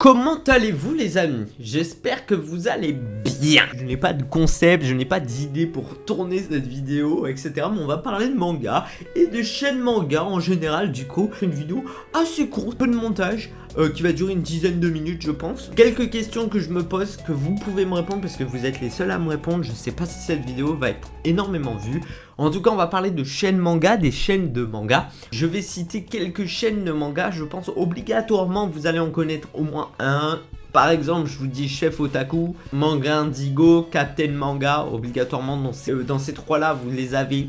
Comment allez-vous les amis? J'espère que vous allez bien. Je n'ai pas de concept, je n'ai pas d'idée pour tourner cette vidéo, etc. Mais on va parler de manga et de chaînes manga en général. Du coup, une vidéo assez courte, peu de montage, qui va durer une dizaine de minutes je pense. Quelques questions que je me pose, que vous pouvez me répondre parce que vous êtes les seuls à me répondre. Je ne sais pas si cette vidéo va être énormément vue. En tout cas, on va parler de chaînes manga, des chaînes de manga. Je vais citer quelques chaînes de manga. Je pense obligatoirement vous allez en connaître au moins un. Par exemple, je vous dis Chef Otaku, Manga Indigo, Captain Manga. Obligatoirement, dans ces trois-là, vous les avez.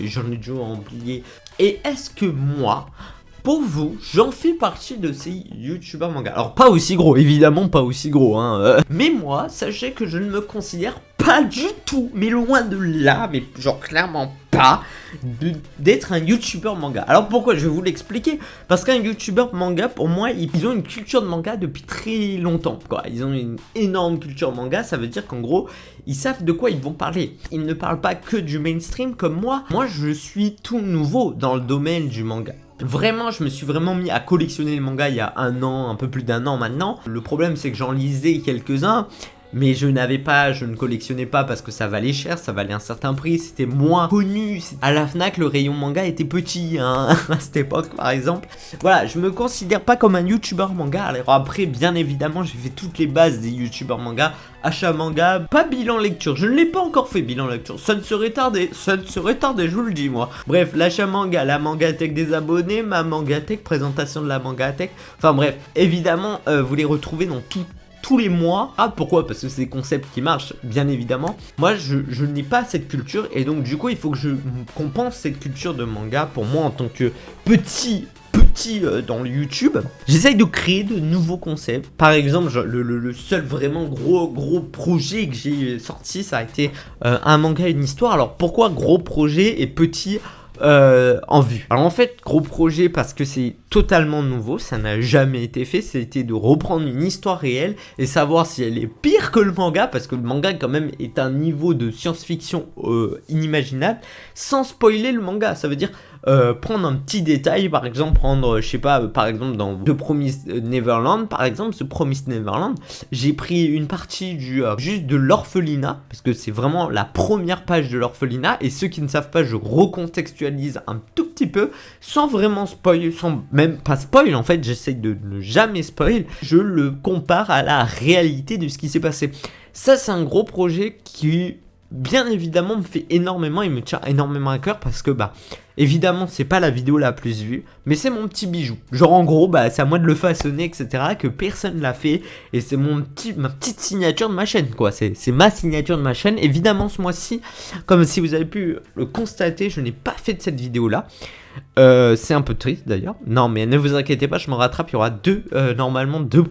J'en ai déjà oublié. Et est-ce que moi... Pour vous, j'en fais partie de ces youtubeurs manga. Alors pas aussi gros, évidemment pas aussi gros, hein. Mais moi, sachez que je ne me considère pas du tout, mais loin de là, mais genre clairement pas, d'être un youtubeur manga. Alors pourquoi? Je vais vous l'expliquer. Parce qu'un youtubeur manga, pour moi, ils ont une culture de manga depuis très longtemps, quoi. Ils ont une énorme culture manga, ça veut dire qu'en gros, ils savent de quoi ils vont parler. Ils ne parlent pas que du mainstream comme moi. Moi, je suis tout nouveau dans le domaine du manga. Vraiment, je me suis vraiment mis à collectionner les mangas il y a un an, un peu plus d'un an maintenant. Le problème, c'est que j'en lisais quelques-uns, mais je ne collectionnais pas parce que ça valait cher, ça valait un certain prix, c'était moins connu. À la Fnac, le rayon manga était petit, hein, à cette époque par exemple. Voilà, je me considère pas comme un youtubeur manga. Alors après, bien évidemment, j'ai fait toutes les bases des youtubeurs manga. Achat manga, pas bilan lecture, je ne l'ai pas encore fait bilan lecture, ça ne serait tardé, je vous le dis moi. Bref, l'achat manga, la mangatech des abonnés, ma mangatech, présentation de la mangatech, enfin bref, évidemment, vous les retrouvez dans tous les mois. Ah pourquoi? Parce que c'est des concepts qui marchent, bien évidemment. Moi je n'ai pas cette culture et donc du coup il faut que je compense cette culture de manga pour moi en tant que petit dans le YouTube. J'essaye de créer de nouveaux concepts. Par exemple, le seul vraiment gros projet que j'ai sorti, ça a été un manga, une histoire. Alors pourquoi gros projet et petit en vue? Alors en fait, gros projet parce que c'est totalement nouveau, ça n'a jamais été fait, c'était de reprendre une histoire réelle et savoir si elle est pire que le manga, parce que le manga quand même est un niveau de science-fiction inimaginable, sans spoiler le manga. Ça veut dire prendre un petit détail, par exemple prendre, je sais pas, par exemple dans The Promised Neverland, par exemple, The Promised Neverland, j'ai pris une partie juste de l'orphelinat, parce que c'est vraiment la première page de l'orphelinat, et ceux qui ne savent pas, je recontextualise un tout petit peu, sans vraiment spoil, sans même pas spoil, en fait, j'essaye de ne jamais spoil, je le compare à la réalité de ce qui s'est passé. Ça, c'est un gros projet qui, bien évidemment, me fait énormément et me tient énormément à cœur parce que, évidemment, c'est pas la vidéo la plus vue, mais c'est mon petit bijou. Genre, en gros, c'est à moi de le façonner, etc., que personne l'a fait, et c'est ma petite signature de ma chaîne, quoi. C'est ma signature de ma chaîne. Évidemment, ce mois-ci, comme si vous avez pu le constater, je n'ai pas fait de cette vidéo-là. C'est un peu triste d'ailleurs. Non, mais ne vous inquiétez pas, je me rattrape. Il y aura normalement deux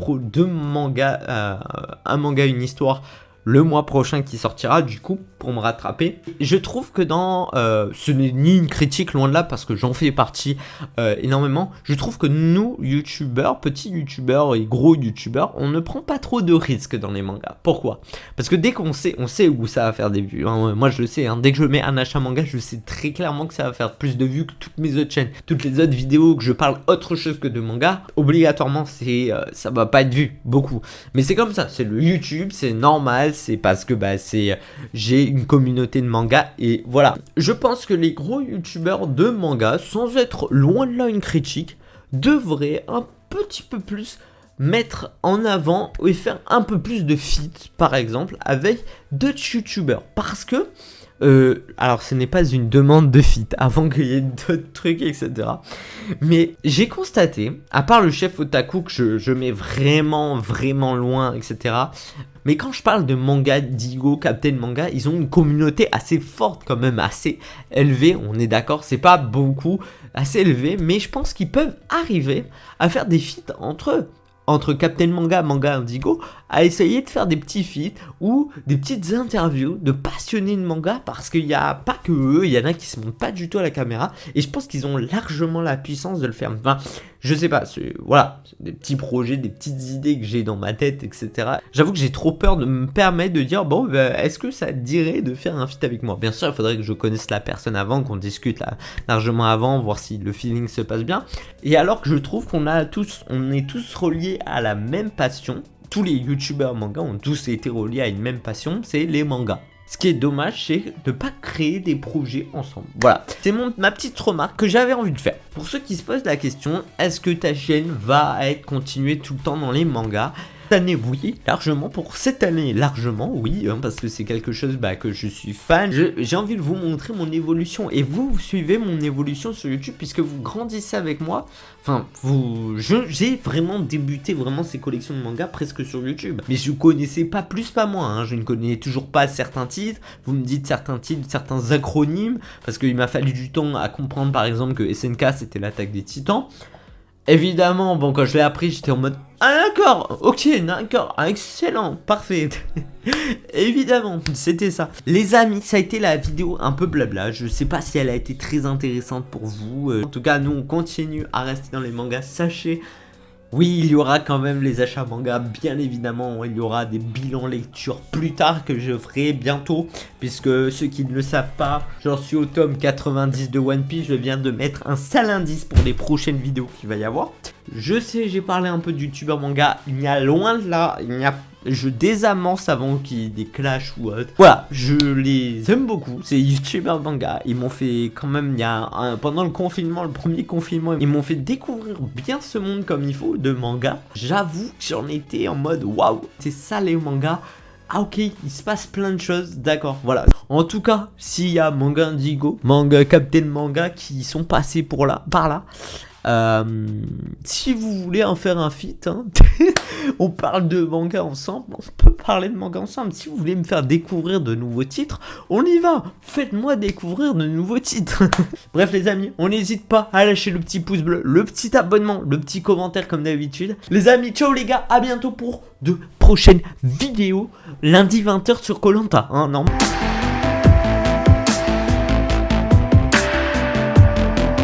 mangas, un manga, une histoire, le mois prochain qui sortira du coup pour me rattraper. Je trouve que ce n'est ni une critique, loin de là, parce que j'en fais partie énormément. Je trouve que nous, youtubeurs, petits youtubeurs et gros youtubeurs, on ne prend pas trop de risques dans les mangas. Pourquoi? Parce que dès qu'on sait, on sait où ça va faire des vues, hein. Moi je le sais, hein. Dès que je mets un achat manga, je sais très clairement que ça va faire plus de vues que toutes mes autres chaînes. Toutes les autres vidéos que je parle autre chose que de manga, obligatoirement ça va pas être vu beaucoup. Mais c'est comme ça, c'est le YouTube, c'est normal. C'est parce que j'ai une communauté de manga et voilà. Je pense que les gros youtubeurs de manga, sans être loin de là une critique, devraient un petit peu plus mettre en avant et faire un peu plus de feat, par exemple, avec d'autres youtubeurs. Parce que alors ce n'est pas une demande de feat avant qu'il y ait d'autres trucs, etc. Mais j'ai constaté, à part le Chef Otaku que je mets vraiment loin, etc. Mais quand je parle de Manga Indigo, Captain Manga, ils ont une communauté assez forte quand même, assez élevée, on est d'accord, c'est pas beaucoup, assez élevé, mais je pense qu'ils peuvent arriver à faire des feats entre eux. Entre Captain Manga, Manga Indigo, à essayer de faire des petits feats ou des petites interviews de passionnés de manga, parce qu'il n'y a pas que eux, il y en a qui se montrent pas du tout à la caméra, et je pense qu'ils ont largement la puissance de le faire. Enfin, Je sais pas, voilà, des petits projets, des petites idées que j'ai dans ma tête, etc. J'avoue que j'ai trop peur de me permettre de dire, bon, bah, est-ce que ça te dirait de faire un feat avec moi? Bien sûr, il faudrait que je connaisse la personne avant, qu'on discute largement avant, voir si le feeling se passe bien. Et alors que je trouve qu'on est tous reliés à la même passion, tous les youtubeurs manga ont tous été reliés à une même passion, c'est les mangas. Ce qui est dommage, c'est de ne pas créer des projets ensemble. Voilà, c'est ma petite remarque que j'avais envie de faire. Pour ceux qui se posent la question, est-ce que ta chaîne va être continuée tout le temps dans les mangas ? Cette année, oui, largement. Pour cette année, largement, oui, parce que c'est quelque chose que je suis fan. J'ai envie de vous montrer mon évolution. Et vous suivez mon évolution sur YouTube puisque vous grandissez avec moi. Enfin, j'ai vraiment débuté ces collections de mangas presque sur YouTube. Mais je ne connaissais pas plus, pas moins. Hein. Je ne connais toujours pas certains titres. Vous me dites certains titres, certains acronymes. Parce qu'il m'a fallu du temps à comprendre, par exemple, que SNK, c'était l'attaque des titans. Évidemment, bon, quand je l'ai appris, j'étais en mode ah d'accord, ok, d'accord, excellent, parfait. Évidemment, c'était ça. Les amis, ça a été la vidéo un peu blabla. Je sais pas si elle a été très intéressante pour vous. En tout cas, nous, on continue à rester dans les mangas. Sachez, oui, il y aura quand même les achats manga, bien évidemment. Il y aura des bilans lecture plus tard que je ferai bientôt. Puisque ceux qui ne le savent pas, j'en suis au tome 90 de One Piece. Je viens de mettre un sale indice pour les prochaines vidéos qu'il va y avoir. Je sais, j'ai parlé un peu de youtubeur manga. Il y a loin de là, je désamence avant qu'il y ait des clashs ou autre. Voilà, je les aime beaucoup, ces youtubeurs manga. Ils m'ont fait quand même, pendant le confinement, le premier confinement, ils m'ont fait découvrir bien ce monde comme il faut de manga. J'avoue que j'en étais en mode waouh, c'est ça les mangas. Ah ok, il se passe plein de choses, d'accord, voilà. En tout cas, s'il y a Manga Indigo, Manga Captain Manga qui sont passés par là, si vous voulez en faire un feat, hein, on parle de manga ensemble, on peut parler de manga ensemble. Si vous voulez me faire découvrir de nouveaux titres, on y va. Faites-moi découvrir de nouveaux titres. Bref les amis, on n'hésite pas à lâcher le petit pouce bleu, le petit abonnement, le petit commentaire comme d'habitude. Les amis, ciao les gars, à bientôt pour de prochaines vidéos. Lundi 20h sur Koh-Lanta, hein, non.